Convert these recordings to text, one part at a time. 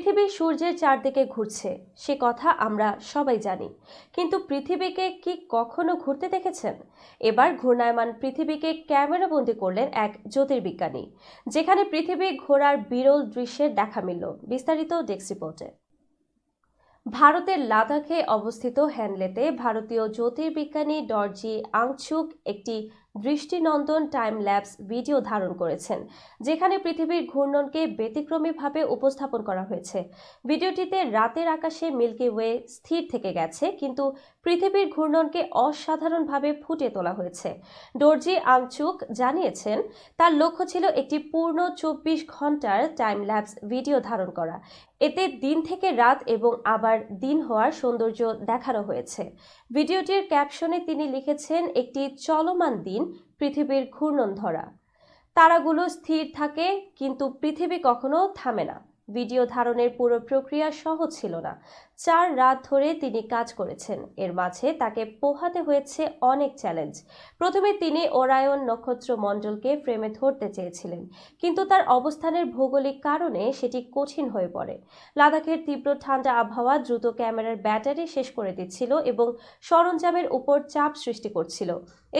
পৃথিবী সূর্যের চারদিকে ঘুরছে সে কথা আমরা সবাই জানি, কিন্তু পৃথিবীকে কি কখনো ঘুরতে দেখেছেন? এবার ঘূর্ণায়মান পৃথিবীকে ক্যামেরাবন্দি করলেন এক জ্যোতির্বিজ্ঞানী, যেখানে পৃথিবী ঘোরার বিরল দৃশ্যের দেখা মিলল। বিস্তারিত ডেস্ক রিপোর্টে। ভারতের লাদাখে অবস্থিত হ্যানলেতে ভারতীয় জ্যোতির্বিজ্ঞানী ডরজি আংচুক একটি দৃষ্টিনন্দন টাইম ল্যাপস ভিডিও ধারণ করেছেন, যেখানে পৃথিবীর ঘূর্ণনকে ব্যতিক্রমীভাবে উপস্থাপন করা হয়েছে। ভিডিওটিতে রাতের আকাশে মিল্কি ওয়ে স্থির থেকে গেছে, কিন্তু পৃথিবীর ঘূর্ণনকে অসাধারণভাবে ফুটিয়ে তোলা হয়েছে। ডরজি আংচুক জানিয়েছেন, তার লক্ষ্য ছিল একটি পূর্ণ 24 ঘন্টার টাইম ল্যাপস ভিডিও ধারণ করা। এতে দিন থেকে রাত এবং আবার দিন হওয়ার সৌন্দর্য দেখানো হয়েছে। ভিডিওটির ক্যাপশনে তিনি লিখেছেন, একটি চলমান দিন, পৃথিবীর ঘূর্ণন ধরা। তারাগুলো স্থির থাকে, কিন্তু পৃথিবী কখনো থামে না। ভিডিও ধারণের পুরো প্রক্রিয়া সহজ ছিল না। 4 রাত ধরে তিনি কাজ করেছেন। এর মাঝে তাকে পোহাতে হয়েছে অনেক চ্যালেঞ্জ। প্রথমে তিনি ওরায়ন নক্ষত্র মণ্ডলকে ফ্রেমে ধরতে চেয়েছিলেন, কিন্তু তার অবস্থানের ভৌগোলিক কারণে সেটি কঠিন হয়ে পড়ে। লাদাখের তীব্র ঠান্ডা আবহাওয়া দ্রুত ক্যামেরার ব্যাটারি শেষ করে দিচ্ছিল এবং সরঞ্জামের উপর চাপ সৃষ্টি করছিল।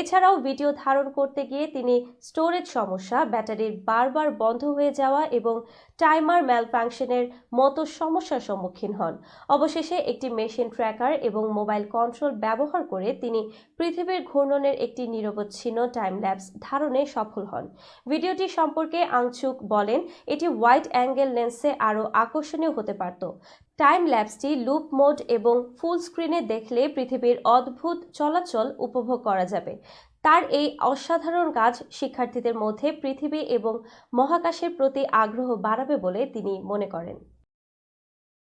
এছাড়াও ভিডিও ধারণ করতে গিয়ে তিনি স্টোরেজ সমস্যা, ব্যাটারির বারবার বন্ধ হয়ে যাওয়া এবং টাইমার ম্যালফাংশনের মতো সমস্যার সম্মুখীন হন। অবশেষে একটি মেশিন ট্র্যাকার এবং মোবাইল কন্ট্রোল ব্যবহার করে তিনি পৃথিবীর ঘূর্ণনের একটি নিরবচ্ছিন্ন টাইম ল্যাপস ধারণে সফল হন। ভিডিওটি সম্পর্কে আংচুক বলেন, এটি ওয়াইড অ্যাঙ্গেল লেন্সে আরও আকর্ষণীয় হতে পারত। টাইম ল্যাপসটি লুপ মোড এবং ফুল স্ক্রিনে দেখলে পৃথিবীর অদ্ভুত চলাচল উপভোগ করা যাবে। তার এই অসাধারণ কাজ শিক্ষার্থীদের মধ্যে পৃথিবী এবং মহাকাশের প্রতি আগ্রহ বাড়াবে বলে তিনি মনে করেন।